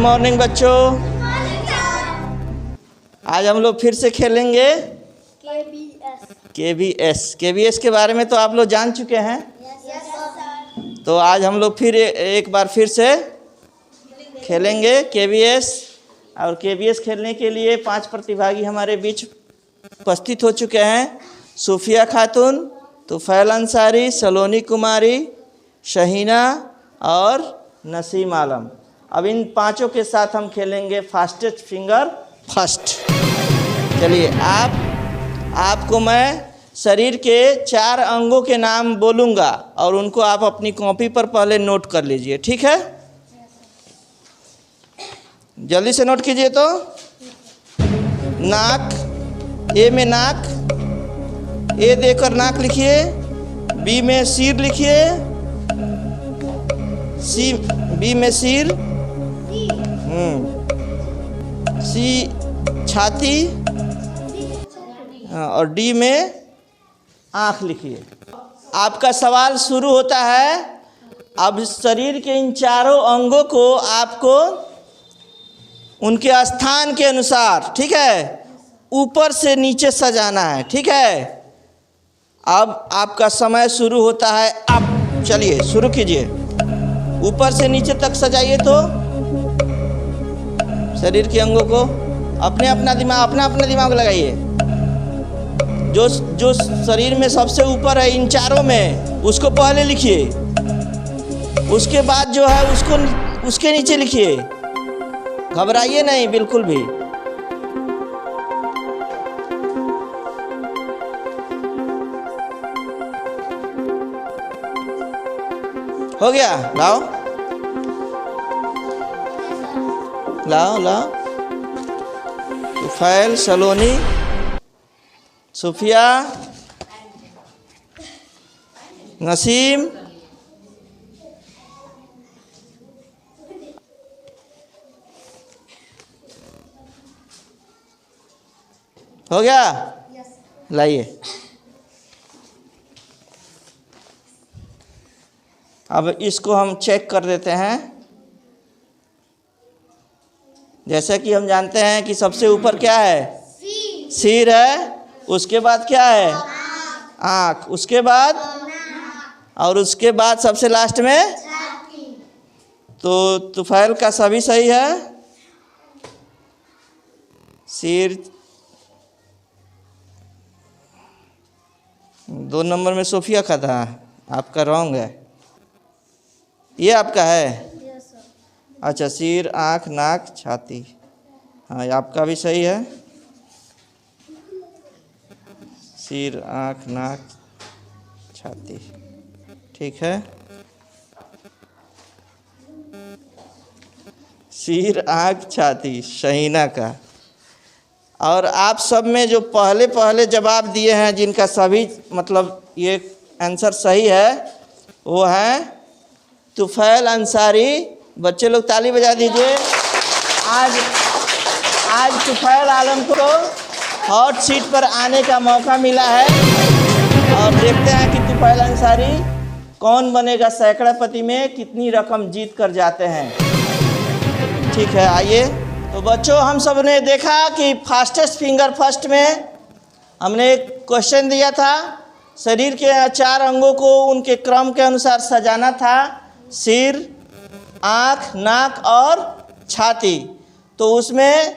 Morning बच्चों। आज हम लोग फिर से खेलेंगे केबीएस के बारे में तो आप लोग जान चुके हैं। तो आज हम लोग फिर एक बार फिर से खेलेंगे केबीएस। और केबीएस खेलने के लिए 5 प्रतिभागी हमारे बीच उपस्थित हो चुके हैं। सूफिया खातून, तुफैल अंसारी, सलोनी कुमारी, शहीना और नसीम आलम। अब इन पांचों के साथ हम खेलेंगे फास्टेस्ट फिंगर फर्स्ट। चलिए, आपको मैं शरीर के 4 अंगों के नाम बोलूँगा और उनको आप अपनी कॉपी पर पहले नोट कर लीजिए, ठीक है? जल्दी से नोट कीजिए। तो नाक, ए में नाक, ए देकर नाक लिखिए। बी में सिर लिखिए, बी में सिर, सी छाती और डी में आँख लिखिए। आपका सवाल शुरू होता है। अब शरीर के इन 4 अंगों को आपको उनके स्थान के अनुसार, ठीक है, ऊपर से नीचे सजाना है, ठीक है? अब आपका समय शुरू होता है। अब चलिए शुरू कीजिए। ऊपर से नीचे तक सजाइए। तो शरीर के अंगों को अपना अपना दिमाग लगाइए। जो शरीर में सबसे ऊपर है इन 4 में, उसको पहले लिखिए। उसके बाद जो है उसके नीचे लिखिए। घबराइए नहीं बिल्कुल भी। हो गया? लाओ। तुफैल, सलोनी, सूफिया, नसीम, हो गया? लाइए। अब इसको हम चेक कर देते हैं। जैसे कि हम जानते हैं कि सबसे ऊपर क्या है? सिर है। उसके बाद क्या है? आँख। उसके बाद और उसके बाद सबसे लास्ट में तो तुफैल का सभी सही है। सिर 2 नंबर में सूफिया का था, आपका रॉन्ग है। ये आपका है? अच्छा, सिर, आँख, नाक, छाती, हाँ आपका भी सही है। सिर, आँख, नाक, छाती, ठीक है। सिर, आँख, छाती शहीना का। और आप सब में जो पहले जवाब दिए हैं, जिनका सभी मतलब ये आंसर सही है, वो है तुफैल अंसारी। बच्चे लोग ताली बजा दीजिए। आज तुफैल आलम को हॉट सीट पर आने का मौका मिला है। और देखते हैं कि तुफैल अंसारी कौन बनेगा सैकड़ापति में, कितनी रकम जीत कर जाते हैं। ठीक है, आइए। तो बच्चों, हम सब ने देखा कि फास्टेस्ट फिंगर फर्स्ट में हमने एक क्वेश्चन दिया था। शरीर के 4 अंगों को उनके क्रम के अनुसार सजाना था। सिर, आँख, नाक और छाती। तो उसमें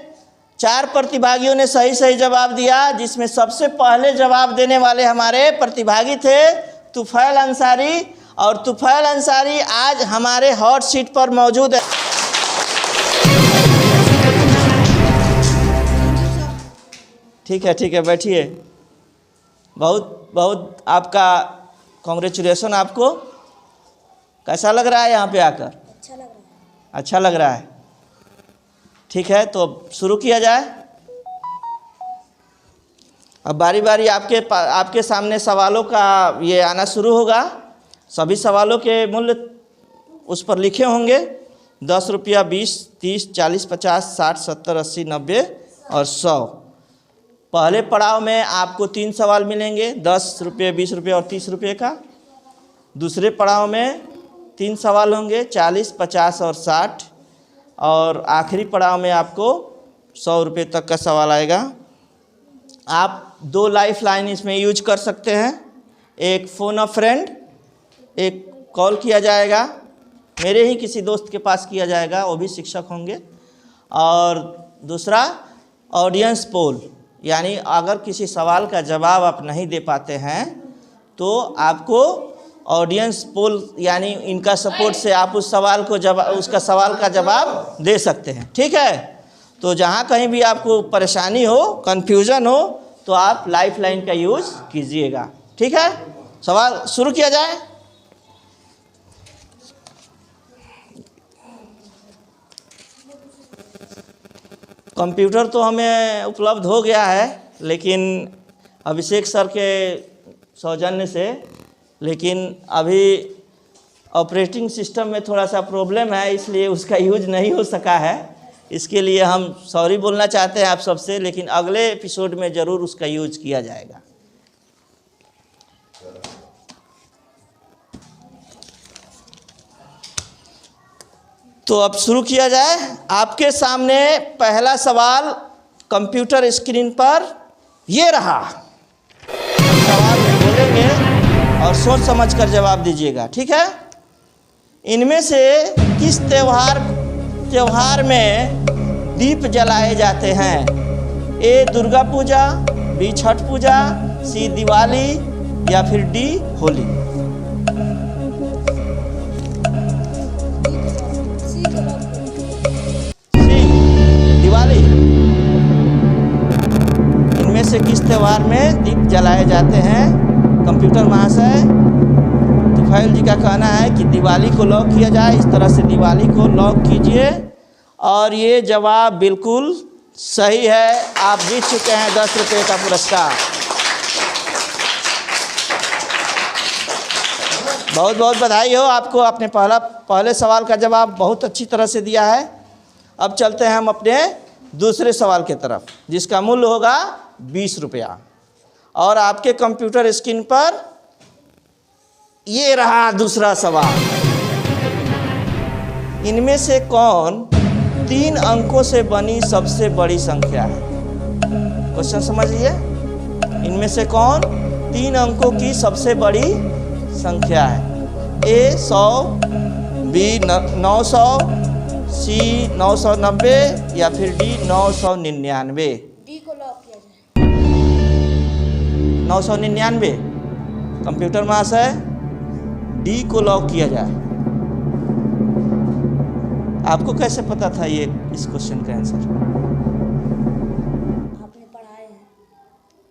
4 प्रतिभागियों ने सही जवाब दिया, जिसमें सबसे पहले जवाब देने वाले हमारे प्रतिभागी थे तुफैल अंसारी। और तुफैल अंसारी आज हमारे हॉट सीट पर मौजूद है। ठीक है, बैठिए। बहुत आपका कॉन्ग्रेचुलेसन। आपको कैसा लग रहा है यहाँ पे आकर? अच्छा लग रहा है। ठीक है, तो शुरू किया जाए। अब बारी बारी आपके सामने सवालों का ये आना शुरू होगा। सभी सवालों के मूल्य उस पर लिखे होंगे। 10 रुपया, 20, 30, 40, 50, 60, 70, 80, 90 और 100। पहले पड़ाव में आपको 3 सवाल मिलेंगे, 10 रुपये, 20 रुपये और 30 रुपये का। दूसरे पड़ाव में 3 सवाल होंगे, 40, 50 और 60। और आखिरी पड़ाव में आपको 100 रुपये तक का सवाल आएगा। आप 2 लाइफ लाइन इसमें यूज कर सकते हैं। एक फ़ोन अ फ्रेंड, एक कॉल किया जाएगा, मेरे ही किसी दोस्त के पास किया जाएगा, वो भी शिक्षक होंगे। और दूसरा ऑडियंस पोल, यानी अगर किसी सवाल का जवाब आप नहीं दे पाते हैं तो आपको ऑडियंस पोल यानी इनका सपोर्ट से आप उसका सवाल का जवाब दे सकते हैं। ठीक है, तो जहाँ कहीं भी आपको परेशानी हो, कन्फ्यूज़न हो, तो आप लाइफ लाइन का यूज़ कीजिएगा। ठीक है, सवाल शुरू किया जाए। कंप्यूटर तो हमें उपलब्ध हो गया है, लेकिन अभिषेक सर के सौजन्य से, लेकिन अभी ऑपरेटिंग सिस्टम में थोड़ा सा प्रॉब्लम है, इसलिए उसका यूज नहीं हो सका है। इसके लिए हम सॉरी बोलना चाहते हैं आप सबसे, लेकिन अगले एपिसोड में ज़रूर उसका यूज किया जाएगा। तो अब शुरू किया जाए। आपके सामने पहला सवाल कंप्यूटर स्क्रीन पर ये रहा। सवाल बोलेंगे और सोच समझ कर जवाब दीजिएगा। ठीक है, इनमें से किस त्योहार में दीप जलाए जाते हैं? ए दुर्गा पूजा, बी छठ पूजा, सी दिवाली या फिर डी होली। से किस त्योहार में दीप जलाए जाते हैं? कंप्यूटर महाशय तुफैल जी का कहना है कि दिवाली को लॉक किया जाए। इस तरह से दिवाली को लॉक कीजिए और ये जवाब बिल्कुल सही है। आप जीत चुके हैं 10 रुपये का पुरस्कार। बहुत बहुत बधाई हो आपको, आपने पहले सवाल का जवाब बहुत अच्छी तरह से दिया है। अब चलते हैं हम अपने दूसरे सवाल की तरफ, जिसका मूल्य होगा 20 रुपया। और आपके कंप्यूटर स्क्रीन पर ये रहा दूसरा सवाल। इनमें से कौन 3 अंकों से बनी सबसे बड़ी संख्या है? क्वेश्चन समझिए। इनमें से कौन 3 अंकों की सबसे बड़ी संख्या है? ए 100, बी 900, सी 990 या फिर डी 999। डी को लॉक किया जाए। 999। कंप्यूटर महाशय डी को लॉक किया जाए। आपको कैसे पता था ये इस क्वेश्चन का आंसर? आपने पढ़ाए हैं,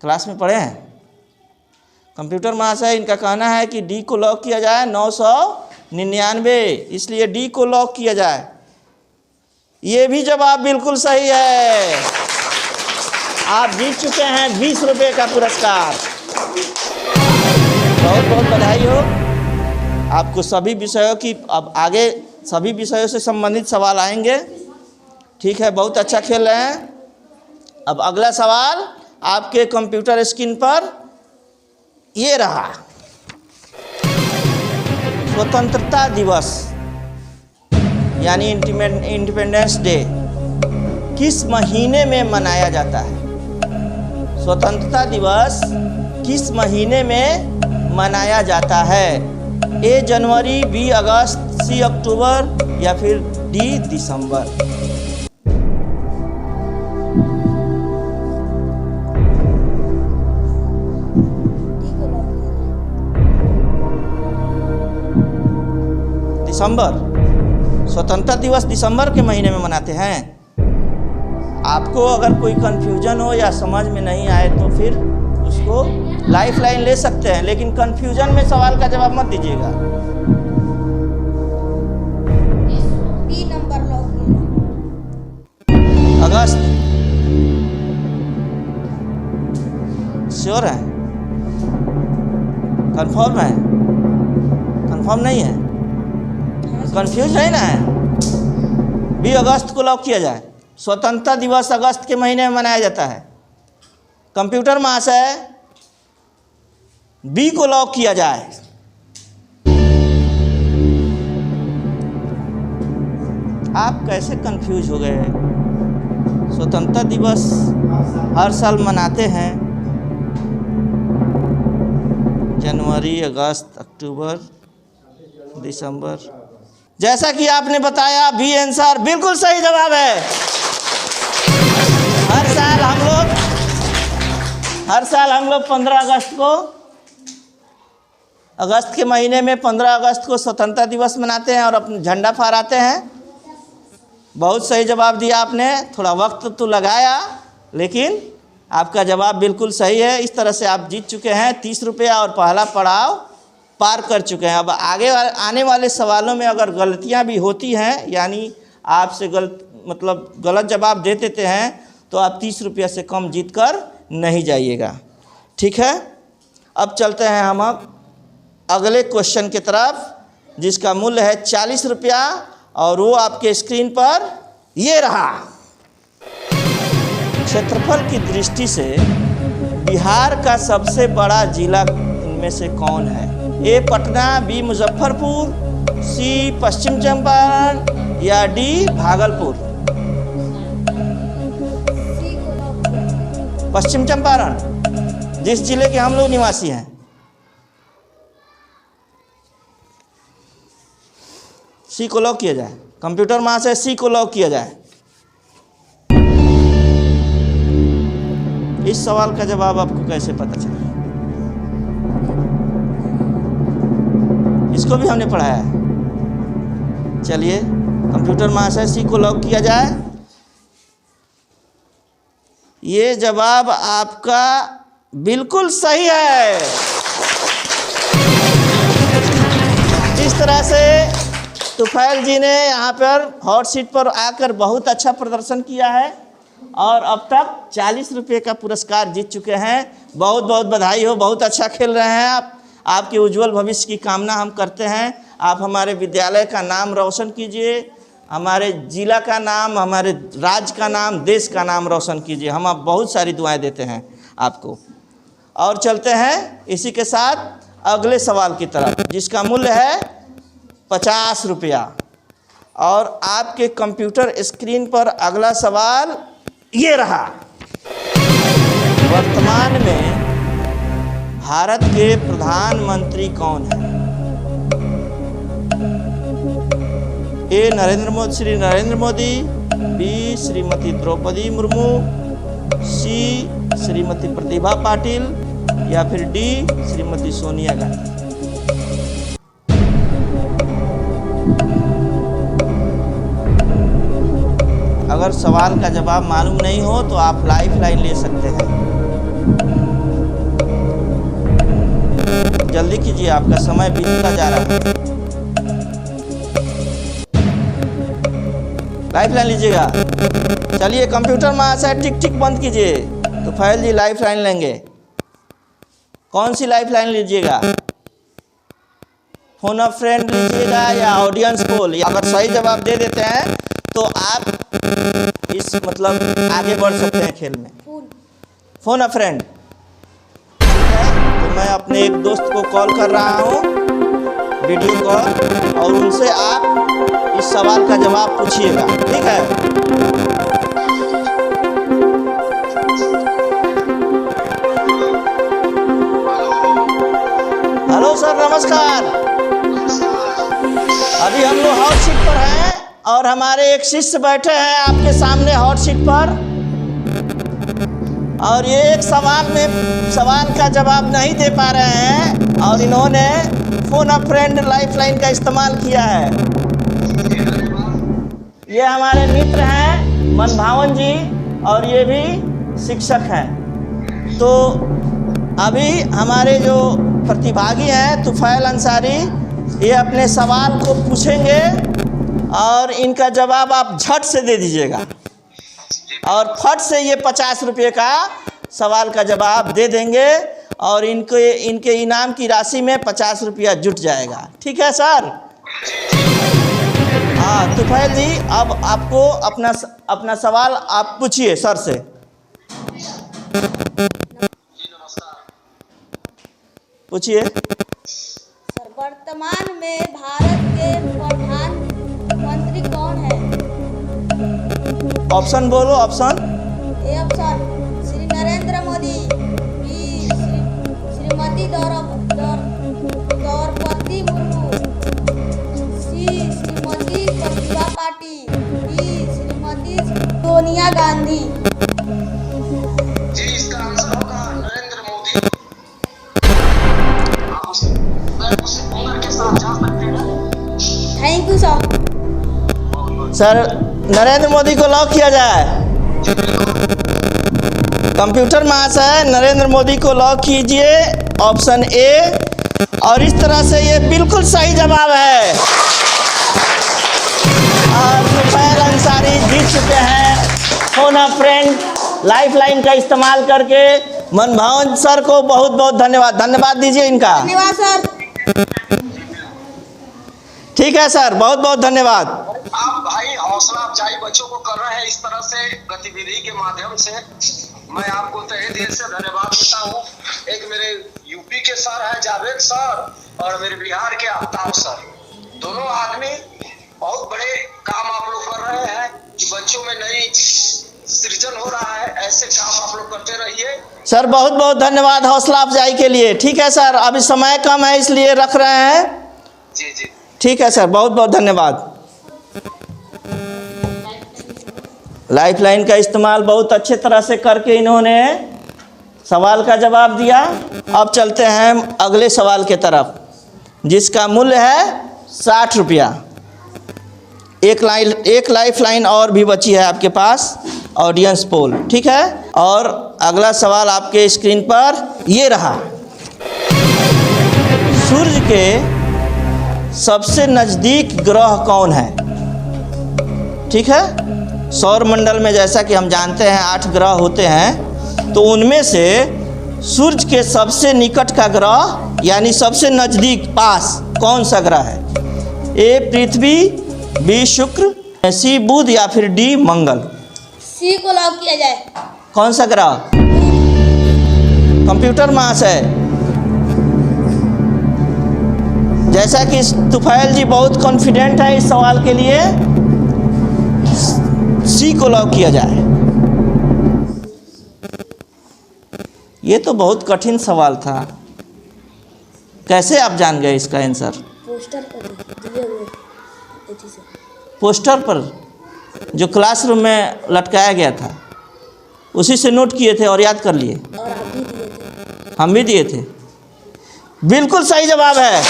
क्लास में पढ़े हैं। कंप्यूटर महाशय इनका कहना है कि डी को लॉक किया जाए 999, इसलिए डी को लॉक किया जाए। ये भी जवाब बिल्कुल सही है। आप जीत चुके हैं 20 रुपये का पुरस्कार। बहुत बहुत बधाई हो आपको। सभी विषयों की अब आगे सभी विषयों से संबंधित सवाल आएंगे। ठीक है, बहुत अच्छा खेल रहे हैं। अब अगला सवाल आपके कंप्यूटर स्क्रीन पर ये रहा। स्वतंत्रता दिवस यानी इंडिपेंडेंस डे किस महीने में मनाया जाता है? स्वतंत्रता दिवस किस महीने में मनाया जाता है? ए जनवरी, बी अगस्त, सी अक्टूबर या फिर डी दिसंबर। डी को लॉक किया जाए। दिसंबर। स्वतंत्रता दिवस दिसंबर के महीने में मनाते हैं। आपको अगर कोई कन्फ्यूजन हो या समझ में नहीं आए तो फिर उसको लाइफ लाइन ले सकते हैं, लेकिन कन्फ्यूजन में सवाल का जवाब मत दीजिएगा। बी नंबर लॉक किया जाए। अगस्त। श्योर है? कंफर्म है? कंफर्म नहीं है? कंफ्यूज नहीं ना है? बी अगस्त को लॉक किया जाए। स्वतंत्रता दिवस अगस्त के महीने में मनाया जाता है। कंप्यूटर महाशय बी को लॉक किया जाए। आप कैसे कंफ्यूज हो गए? स्वतंत्रता दिवस हर साल मनाते हैं, जनवरी, अगस्त, अक्टूबर, दिसंबर। जैसा कि आपने बताया, बी आंसर बिल्कुल सही जवाब है। हर साल हम लोग 15 अगस्त को, अगस्त के महीने में 15 अगस्त को स्वतंत्रता दिवस मनाते हैं और अपना झंडा फहराते हैं। बहुत सही जवाब दिया आपने, थोड़ा वक्त तो लगाया लेकिन आपका जवाब बिल्कुल सही है। इस तरह से आप जीत चुके हैं 30 रुपया और पहला पड़ाव पार कर चुके हैं। अब आने वाले सवालों में अगर गलतियां भी होती हैं, यानी आपसे गलत जवाब दे देते हैं, तो आप 30 रुपया से कम जीत कर नहीं जाइएगा। ठीक है, अब चलते हैं हम अगले क्वेश्चन की तरफ, जिसका मूल्य है 40 रुपया और वो आपके स्क्रीन पर ये रहा। क्षेत्रफल की दृष्टि से बिहार का सबसे बड़ा जिला इनमें से कौन है? ए पटना, बी मुजफ्फरपुर, सी पश्चिम चंपारण या डी भागलपुर? पश्चिम चंपारण, जिस जिले के हम लोग निवासी हैं। सी को लॉक किया जाए, कंप्यूटर वहां से सी को लॉक किया जाए। इस सवाल का जवाब आपको कैसे पता चला? इसको भी हमने पढ़ाया है। चलिए, कंप्यूटर वहां से सी को लॉक किया जाए। ये जवाब आपका बिल्कुल सही है। इस तरह से तुफैल जी ने यहाँ पर हॉट सीट पर आकर बहुत अच्छा प्रदर्शन किया है और अब तक 40 रुपये का पुरस्कार जीत चुके हैं। बहुत बहुत बधाई हो, बहुत अच्छा खेल रहे हैं आप। आपके उज्जवल भविष्य की कामना हम करते हैं। आप हमारे विद्यालय का नाम रोशन कीजिए, हमारे जिला का नाम, हमारे राज्य का नाम, देश का नाम रोशन कीजिए। हम आप बहुत सारी दुआएं देते हैं आपको। और चलते हैं इसी के साथ अगले सवाल की तरफ, जिसका मूल्य है 50 रुपया। और आपके कंप्यूटर स्क्रीन पर अगला सवाल ये रहा। वर्तमान में भारत के प्रधानमंत्री कौन है? ए श्री नरेंद्र मोदी, बी श्रीमती द्रौपदी मुर्मू, सी श्रीमती प्रतिभा पाटिल या फिर डी श्रीमती सोनिया गांधी? अगर सवाल का जवाब मालूम नहीं हो तो आप लाइफ लाइन ले सकते हैं। जल्दी कीजिए, आपका समय बीतता जा रहा है। लाइफ लाइन लीजिएगा। चलिए, कंप्यूटर में ऐसा टिक टिक बंद कीजिए। तो फैल जी लाइफ लाइन लेंगे। कौन सी लाइफ लाइन लीजिएगा? फोन अ फ्रेंड लीजिएगा या ऑडियंस पोल? अगर सही जवाब दे देते हैं तो आप इस आगे बढ़ सकते हैं खेल में। फोन अ फ्रेंड। तो मैं अपने एक दोस्त को कॉल कर रहा हूँ, वीडियो कॉल, और उनसे आप इस सवाल का जवाब पूछिएगा। ठीक है? हेलो सर, नमस्कार। अभी हम लोग हॉट सीट पर हैं और हमारे एक शिष्य बैठे हैं आपके सामने हॉट सीट पर, और ये एक सवाल का जवाब नहीं दे पा रहे हैं और इन्होंने फोन अ फ्रेंड लाइफ लाइन का इस्तेमाल किया है। ये हमारे मित्र हैं मनभावन जी और ये भी शिक्षक हैं। तो अभी हमारे जो प्रतिभागी हैं तुफैल अंसारी, ये अपने सवाल को पूछेंगे और इनका जवाब आप झट से दे दीजिएगा और फट से ये 50 रुपये का सवाल का जवाब दे देंगे और इनके इनाम की राशि में 50 रुपया जुट जाएगा। ठीक है सर? हाँ तुफैल जी, अब आपको अपना सवाल आप पूछिए सर से। पूछिए सर, वर्तमान में भारत के प्रधानमंत्री कौन है? ऑप्शन बोलो, option. A option Shri Narendra Modi, B Shrimati Draupadi Murmu, C Shrimati Pratibha Patil, D Shrimati Sonia Gandhi. जी, इसका आंसर होगा नरेंद्र मोदी। आप उस उम्र के साथ जा सकते हैं। Thank you sir. Sir Narendra Modi को लॉक किया जाए। कंप्यूटर महाशय नरेंद्र मोदी को लॉक कीजिए, ऑप्शन ए। और इस तरह से ये बिल्कुल सही जवाब है और तुफैल अंसारी जीत चुके हैं फोन अ फ्रेंड लाइफ लाइन का इस्तेमाल करके। मनभावन सर को बहुत बहुत धन्यवाद, धन्यवाद दीजिए इनका। धन्यवाद सर। ठीक है सर, बहुत बहुत धन्यवाद। आप भाई हौसला अफजाई बच्चों को कर रहे हैं इस तरह से गतिविधि के माध्यम से। मैं आपको तहे दिल से धन्यवाद देता हूँ। एक मेरे यूपी के सर है जावेद सर और मेरे बिहार के आफ्ताब सर, दोनों आदमी बहुत बड़े काम आप लोग कर रहे हैं कि बच्चों में नई सृजन हो रहा है। ऐसे काम आप लोग करते रहिए सर। बहुत बहुत धन्यवाद हौसला अफजाई के लिए। ठीक है सर, अभी समय कम है इसलिए रख रहे हैं। जी जी, ठीक है सर, बहुत बहुत धन्यवाद। लाइफ लाइन का इस्तेमाल बहुत अच्छे तरह से करके इन्होंने सवाल का जवाब दिया। अब चलते हैं अगले सवाल के तरफ, जिसका मूल्य है 60 रुपया। एक लाइफ लाइन और भी बची है आपके पास, ऑडियंस पोल। ठीक है, और अगला सवाल आपके स्क्रीन पर ये रहा। सूर्य के सबसे नज़दीक ग्रह कौन है? ठीक है, सौर मंडल में जैसा कि हम जानते हैं 8 ग्रह होते हैं, तो उनमें से सूर्य के सबसे निकट का ग्रह यानी सबसे नज़दीक पास कौन सा ग्रह है? ए पृथ्वी, बी शुक्र, सी बुध या फिर डी मंगल। सी को लॉक किया जाए। कौन सा ग्रह? कंप्यूटर महाशय, जैसा कि तुफैल जी बहुत कॉन्फिडेंट है इस सवाल के लिए, सी को लॉक किया जाए। ये तो बहुत कठिन सवाल था, कैसे आप जान गए इसका आंसर? पोस्टर पर दिए हुए एथी से। पोस्टर पर जो क्लासरूम में लटकाया गया था उसी से नोट किए थे और याद कर लिए। और आप भी दिए थे। हम भी दिए थे। बिल्कुल सही जवाब है।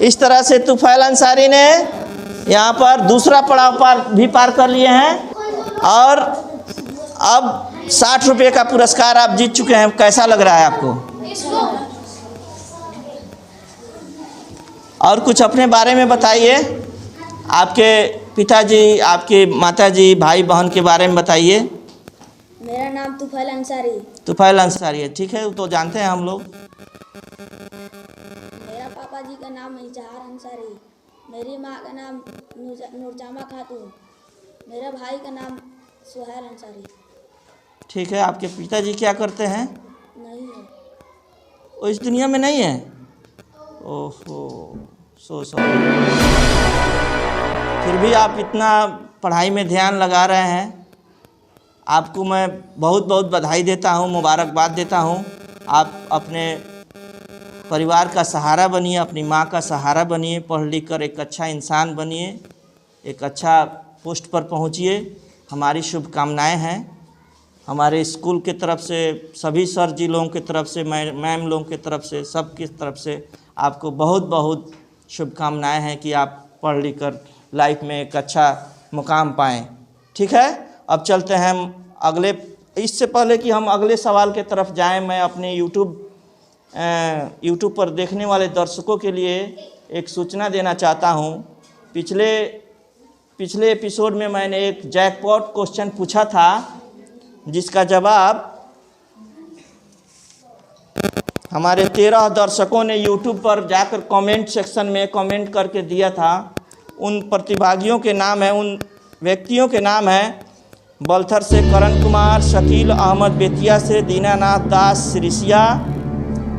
इस तरह से तुफैल अंसारी ने यहाँ पर दूसरा पड़ाव पार कर लिए हैं और अब 60 रुपये का पुरस्कार आप जीत चुके हैं। कैसा लग रहा है आपको? और कुछ अपने बारे में बताइए, आपके पिताजी, आपके माताजी, भाई बहन के बारे में बताइए। मेरा नाम तुफैल अंसारी। तुफैल अंसारी है, ठीक है, तो जानते हैं हम लोग। मेरा पापा जी का नाम इजहार अंसारी, मेरी माँ का नाम नूरजहां खातून, मेरा भाई का नाम सुहेल अंसारी। ठीक है, आपके पिताजी क्या करते हैं? नहीं है, वो इस दुनिया में नहीं है। ओहो, सो सॉरी। फिर भी आप इतना पढ़ाई में ध्यान लगा रहे हैं, आपको मैं बहुत बहुत बधाई देता हूँ, मुबारकबाद देता हूँ। आप अपने परिवार का सहारा बनिए, अपनी माँ का सहारा बनिए, पढ़ लिख कर एक अच्छा इंसान बनिए, एक अच्छा पोस्ट पर पहुँचिए। हमारी शुभकामनाएं हैं। हमारे स्कूल के तरफ से, सभी सर जी लोगों की तरफ से, मैम लोगों की तरफ से, सब की तरफ से आपको बहुत बहुत शुभकामनाएं हैं कि आप पढ़ लिख कर लाइफ में एक अच्छा मुकाम पाएँ। ठीक है, अब चलते हैं हम अगले। इससे पहले कि हम अगले सवाल के तरफ जाएं, मैं अपने यूट्यूब पर देखने वाले दर्शकों के लिए एक सूचना देना चाहता हूं। पिछले एपिसोड में मैंने एक जैकपॉट क्वेश्चन पूछा था, जिसका जवाब हमारे 13 दर्शकों ने यूट्यूब पर जाकर कमेंट सेक्शन में कमेंट करके दिया था। उन प्रतिभागियों के नाम हैं, उन व्यक्तियों के नाम हैं, बलथर से करण कुमार, शकील अहमद बेतिया से दीनानाथ दास सिरिसिया,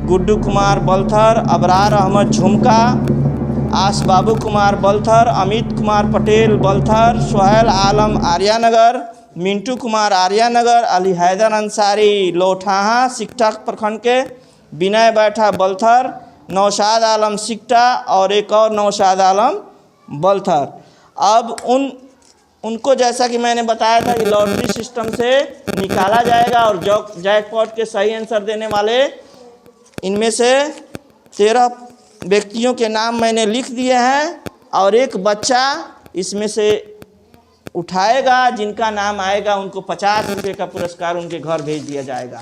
गुड्डू कुमार बलथर, अबरार अहमद झुमका, आसबाबू कुमार बलथर, अमित कुमार पटेल बलथर, सोहेल आलम आर्यानगर, मिंटू कुमार आर्यानगर, अली हैदर अंसारी लोठाहा सिकटा प्रखंड के, विनय बैठा बलथर, नौशाद आलम सिकटा और एक और नौशाद आलम बलथर। अब उनको जैसा कि मैंने बताया था कि लॉटरी सिस्टम से निकाला जाएगा और जैकपॉट के सही आंसर देने वाले इनमें से 13 व्यक्तियों के नाम मैंने लिख दिए हैं और एक बच्चा इसमें से उठाएगा, जिनका नाम आएगा उनको 50 रुपये का पुरस्कार उनके घर भेज दिया जाएगा।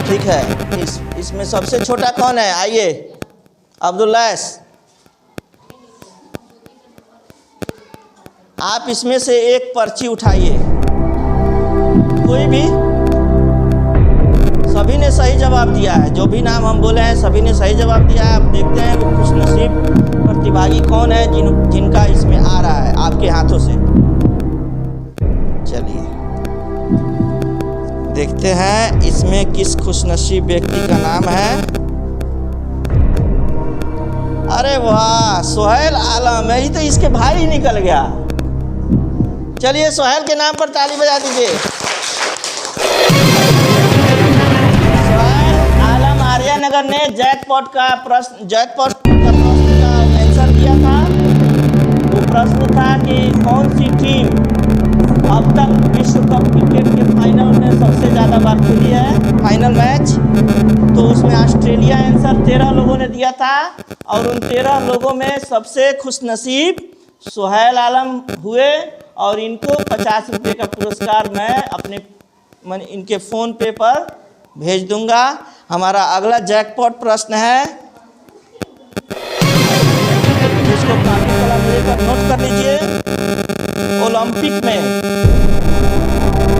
ठीक है, इसमें सबसे छोटा कौन है? आइए अब्दुल्लास, आप इसमें से एक पर्ची उठाइए, कोई भी। सभी ने सही जवाब दिया है, जो भी नाम हम बोले हैं सभी ने सही जवाब दिया है। आप देखते हैं वो खुशनसीब प्रतिभागी कौन है जिनका इसमें आ रहा है आपके हाथों से। चलिए देखते हैं इसमें किस खुशनसीब व्यक्ति का नाम है। अरे वाह, सोहेल आलम, यही तो इसके भाई ही निकल गया। चलिए सोहेल के नाम पर ताली बजा दीजिए। सोहेल आलम आर्यानगर ने जैकपॉट का प्रश्न का आंसर दिया था। वो प्रश्न था कि कौन सी टीम अब तक विश्व कप क्रिकेट के फाइनल में सबसे ज़्यादा बार खेली है, फाइनल मैच। तो उसमें ऑस्ट्रेलिया आंसर 13 लोगों ने दिया था और उन 13 लोगों में सबसे खुशनसीब सोहेल आलम हुए और इनको 50 रुपये का पुरस्कार मैं इनके फ़ोन पे पर भेज दूंगा। हमारा अगला जैकपॉट प्रश्न है, जिसको काफी कलम लेकर नोट कर लीजिए। ओलंपिक में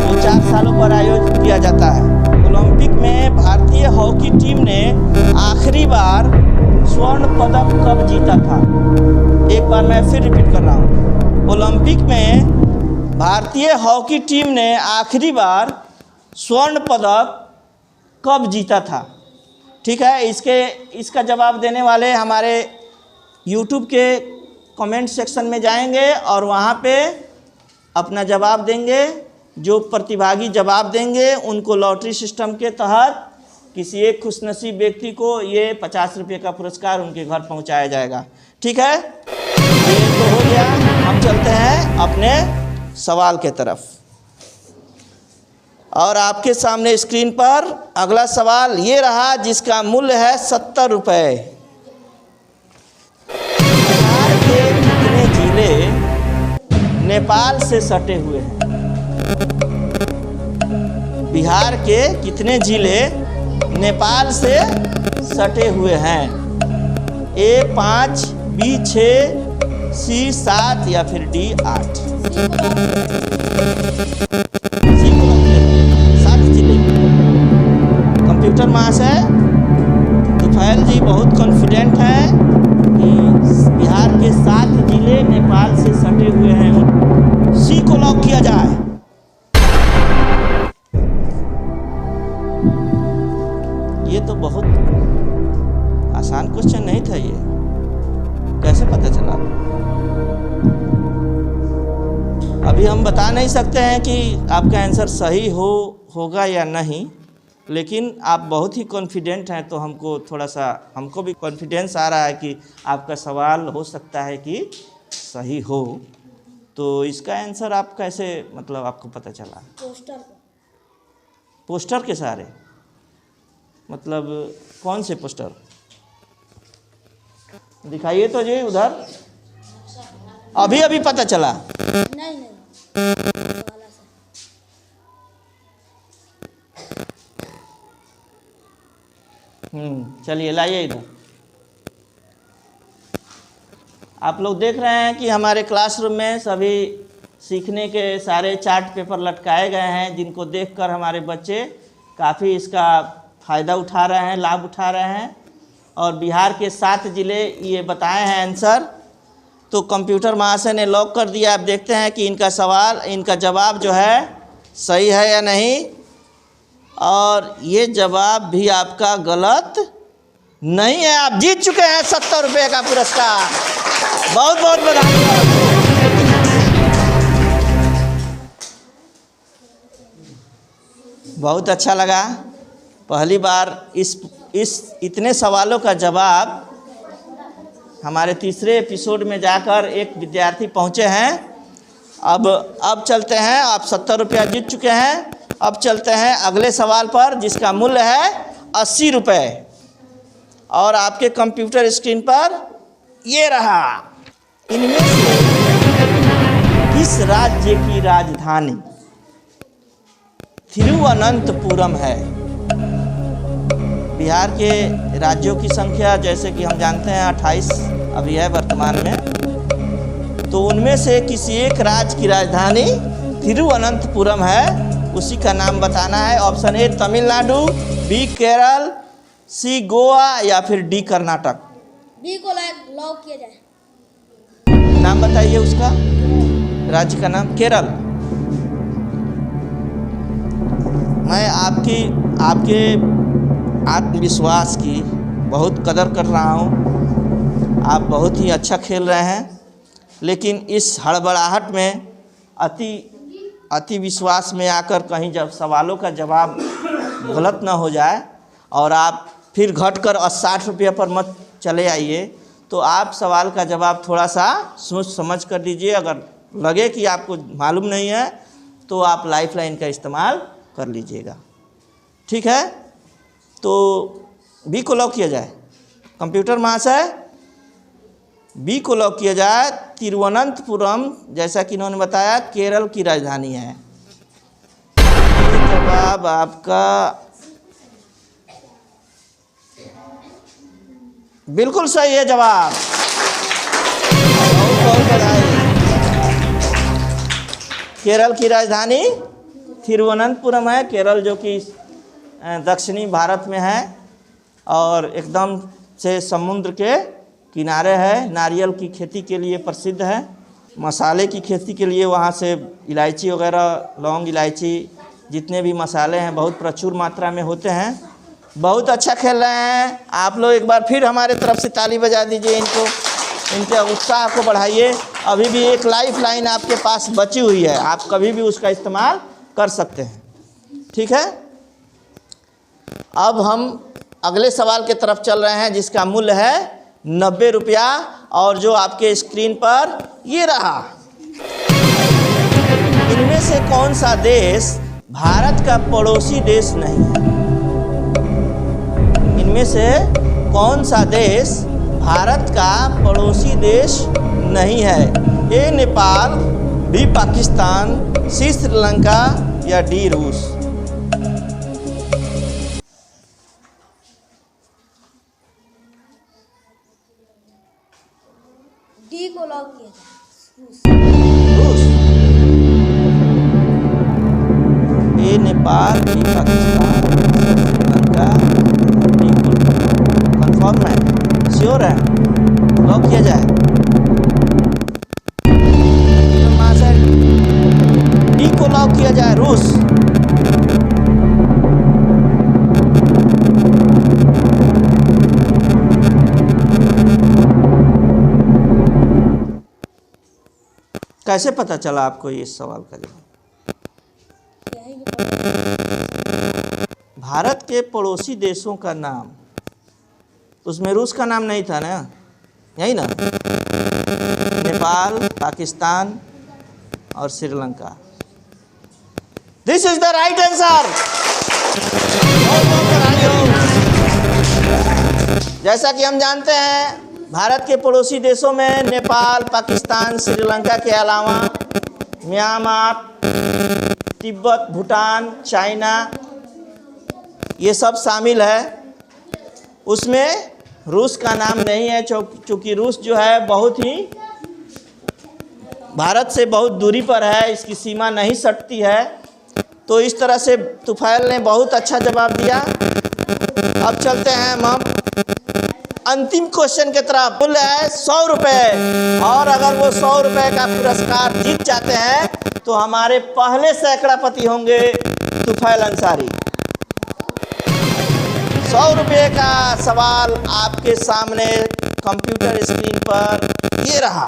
जो 4 सालों पर आयोजित किया जाता है, ओलंपिक में भारतीय हॉकी टीम ने आखिरी बार स्वर्ण पदक कब जीता था? एक बार मैं फिर रिपीट कर रहा हूँ। ओलंपिक में भारतीय हॉकी टीम ने आखिरी बार स्वर्ण पदक कब जीता था? ठीक है, इसका जवाब देने वाले हमारे YouTube के कमेंट सेक्शन में जाएंगे और वहाँ पे अपना जवाब देंगे। जो प्रतिभागी जवाब देंगे उनको लॉटरी सिस्टम के तहत किसी एक खुशनसीब व्यक्ति को ये 50 रुपये का पुरस्कार उनके घर पहुँचाया जाएगा। ठीक है, ये तो हो गया। हम चलते हैं अपने सवाल के तरफ और आपके सामने स्क्रीन पर अगला सवाल ये रहा, जिसका मूल्य है 70 रुपये। बिहार के कितने जिले नेपाल से सटे हुए हैं? बिहार के कितने जिले नेपाल से सटे हुए हैं? A 5, B 6, C 7 या फिर D 8? 7 जिले। कंप्यूटर महाशय तुफैल जी बहुत कॉन्फिडेंट हैं कि बिहार के 7 जिले नेपाल से सटे हुए हैं। C को लॉक किया जाए। ये तो बहुत आसान क्वेश्चन नहीं था, ये कैसे पता चला? अभी हम बता नहीं सकते हैं कि आपका आंसर सही होगा या नहीं, लेकिन आप बहुत ही कॉन्फिडेंट हैं तो हमको भी कॉन्फिडेंस आ रहा है कि आपका सवाल हो सकता है कि सही हो। तो इसका आंसर आप कैसे, मतलब आपको पता चला? पोस्टर के सहारे? मतलब कौन से पोस्टर दिखाइए तो जी उधर। अभी पता चला? नहीं चलिए लाइए इधर। आप लोग देख रहे हैं कि हमारे क्लासरूम में सभी सीखने के सारे चार्ट पेपर लटकाए गए हैं, जिनको देखकर हमारे बच्चे काफ़ी इसका फ़ायदा उठा रहे हैं, लाभ उठा रहे हैं। और बिहार के 7 जिले ये बताए हैं आंसर। तो कंप्यूटर महाशय ने लॉक कर दिया। आप देखते हैं कि इनका जवाब जो है सही है या नहीं। और ये जवाब भी आपका गलत नहीं है। आप जीत चुके हैं 70 रुपये का पुरस्कार। बहुत बहुत बधाई आपको। बहुत अच्छा लगा। पहली बार इस इतने सवालों का जवाब हमारे तीसरे एपिसोड में जाकर एक विद्यार्थी पहुंचे हैं। अब चलते हैं। आप 70 रुपया जीत चुके हैं। अब चलते हैं अगले सवाल पर, जिसका मूल्य है 80 रुपये। और आपके कंप्यूटर स्क्रीन पर ये रहा। इनमें से किस राज्य की राजधानी तिरुवनंतपुरम है? बिहार के राज्यों की संख्या जैसे कि हम जानते हैं 28 अभी है वर्तमान में। तो उनमें से किसी एक राज्य की राजधानी तिरुवनंतपुरम है, उसी का नाम बताना है। Option A Tamil Nadu, B Kerala, C Goa या फिर डी कर्नाटक। बी को लॉक किया जाए। नाम बताइए उसका, राज्य का नाम। केरल। मैं आपके आत्मविश्वास की बहुत कदर कर रहा हूँ। आप बहुत ही अच्छा खेल रहे हैं, लेकिन इस हड़बड़ाहट में अति विश्वास में आकर कहीं जब सवालों का जवाब गलत ना हो जाए और आप फिर घटकर 60 रुपये पर मत चले आइए। तो आप सवाल का जवाब थोड़ा सा सोच समझ कर दीजिए। अगर लगे कि आपको मालूम नहीं है तो आप लाइफलाइन का इस्तेमाल कर लीजिएगा। ठीक है, तो बी को लॉक किया जाए। कंप्यूटर महाशय, बी को लॉक किया जाए। तिरुवनंतपुरम, जैसा कि इन्होंने बताया, केरल की राजधानी है। ये जवाब आपका बिल्कुल सही है। जवाब बहुत बहुत बधाई। केरल की राजधानी तिरुवनंतपुरम है। केरल जो कि दक्षिणी भारत में है और एकदम से समुद्र के किनारे है। नारियल की खेती के लिए प्रसिद्ध है। मसाले की खेती के लिए वहाँ से इलायची वगैरह, लौंग, इलायची, जितने भी मसाले हैं बहुत प्रचुर मात्रा में होते हैं। बहुत अच्छा खेल रहे हैं आप लोग। एक बार फिर हमारे तरफ से ताली बजा दीजिए इनको, इनके उत्साह को बढ़ाइए। अभी भी एक लाइफ लाइन आपके पास बची हुई है, आप कभी भी उसका इस्तेमाल कर सकते हैं। ठीक है, अब हम अगले सवाल के तरफ चल रहे हैं, जिसका मूल्य है 90 रुपया। और जो आपके स्क्रीन पर ये रहा। इनमें से कौन सा देश भारत का पड़ोसी देश नहीं है? इनमें से कौन सा देश भारत का पड़ोसी देश नहीं है? A Nepal, B Pakistan, C Sri Lanka या डी रूस। डी को लॉक किया जाए। रूस। A Nepal, B Pakistan, Sri Lanka, D confirm है, श्योर है, लॉक किया जाए। डी को लॉक किया जाए, रूस। कैसे पता चला आपको ये सवाल का जवाब? भारत के पड़ोसी देशों का नाम, उसमें रूस का नाम नहीं था ना, यही ना? नेपाल, पाकिस्तान और Sri Lanka. This is the right answer. जैसा कि हम जानते हैं, भारत के पड़ोसी देशों में नेपाल, पाकिस्तान, श्रीलंका के अलावा म्यांमार, तिब्बत, भूटान, चाइना, ये सब शामिल है। उसमें रूस का नाम नहीं है, चूँकि रूस जो है बहुत ही भारत से बहुत दूरी पर है, इसकी सीमा नहीं सटती है। तो इस तरह से तुफैल ने बहुत अच्छा जवाब दिया। अब चलते हैं हम अंतिम क्वेश्चन की तरफ। मूल्य है 100 रुपये। और अगर वो 100 रुपये का पुरस्कार जीत जाते हैं तो हमारे पहले सैकड़ापति होंगे तुफैल अंसारी। 100 रुपये का सवाल आपके सामने कंप्यूटर स्क्रीन पर ये रहा।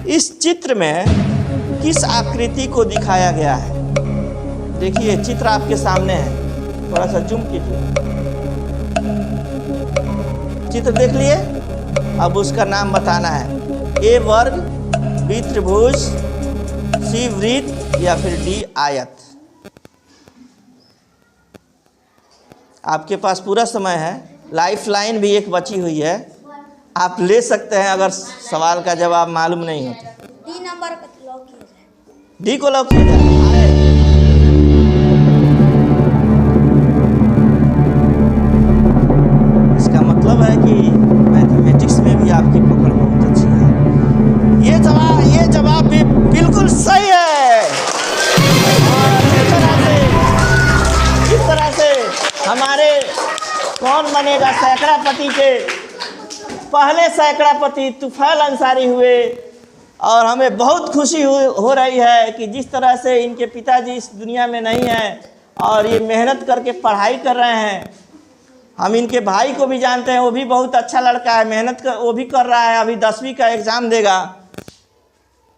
इस चित्र में किस आकृति को दिखाया गया है? देखिए चित्र आपके सामने है, थोड़ा सा जूम कीजिए। चित्र देख लिए, अब उसका नाम बताना है। ए वर्ग, बी त्रिभुज, सी वृत्त या फिर डी आयत। आपके पास पूरा समय है, लाइफ लाइन भी एक बची हुई है, आप ले सकते हैं अगर सवाल का जवाब मालूम नहीं हो तो। डी नंबर को लॉक किया जाए। डी को लॉक किया जाए। इसका मतलब है कि मैथमेटिक्स में भी आपकी पकड़ बहुत अच्छी है। ये जवाब भी बिल्कुल सही है। और इस तरह से हमारे कौन बनेगा सैकड़ापति के पहले सैकड़ापति तुफैल अंसारी हुए। और हमें बहुत खुशी हो रही है कि जिस तरह से इनके पिताजी इस दुनिया में नहीं हैं और ये मेहनत करके पढ़ाई कर रहे हैं। हम इनके भाई को भी जानते हैं, वो भी बहुत अच्छा लड़का है, मेहनत कर वो भी कर रहा है, अभी 10वीं का एग्ज़ाम देगा।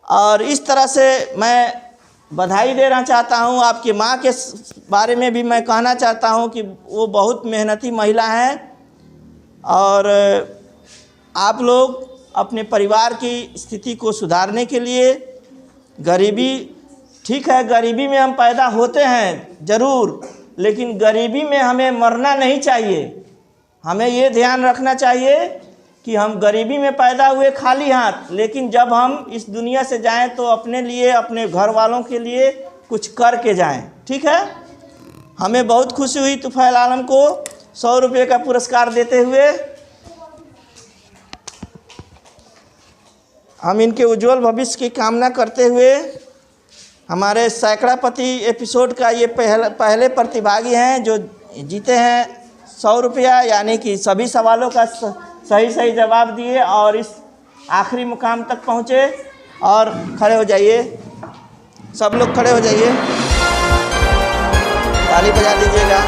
और इस तरह से मैं बधाई देना चाहता हूँ। आपकी माँ के बारे में भी मैं कहना चाहता हूँ कि वो बहुत मेहनती महिला हैं। और आप लोग अपने परिवार की स्थिति को सुधारने के लिए, गरीबी ठीक है, गरीबी में हम पैदा होते हैं ज़रूर, लेकिन गरीबी में हमें मरना नहीं चाहिए। हमें ये ध्यान रखना चाहिए कि हम गरीबी में पैदा हुए खाली हाथ, लेकिन जब हम इस दुनिया से जाएं तो अपने लिए, अपने घर वालों के लिए कुछ करके जाएं। ठीक है। हमें बहुत खुशी हुई तुफैल आलम को 100 रुपये का पुरस्कार देते हुए। हम इनके उज्जवल भविष्य की कामना करते हुए हमारे सैकड़ापति एपिसोड का ये पहले प्रतिभागी हैं जो जीते हैं 100 रुपया, यानी कि सभी सवालों का सही जवाब दिए और इस आखिरी मुकाम तक पहुँचे। और खड़े हो जाइए, सब लोग खड़े हो जाइए, ताली बजा दीजिएगा।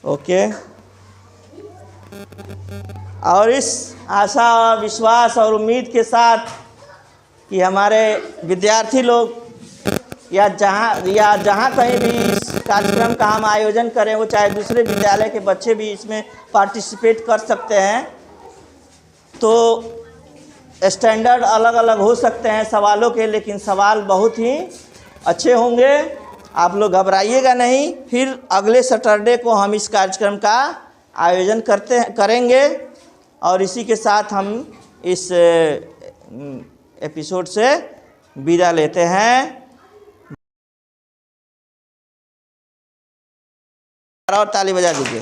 ओके। और इस आशा, विश्वास और उम्मीद के साथ कि हमारे विद्यार्थी लोग या जहाँ कहीं भी इस कार्यक्रम का हम आयोजन करें, वो चाहे दूसरे विद्यालय के बच्चे भी इसमें पार्टिसिपेट कर सकते हैं। तो स्टैंडर्ड अलग अलग हो सकते हैं सवालों के, लेकिन सवाल बहुत ही अच्छे होंगे। आप लोग घबराइएगा नहीं। फिर अगले सैटरडे को हम इस कार्यक्रम का आयोजन करेंगे। और इसी के साथ हम इस एपिसोड से विदा लेते हैं। और ताली बजा दीजिए।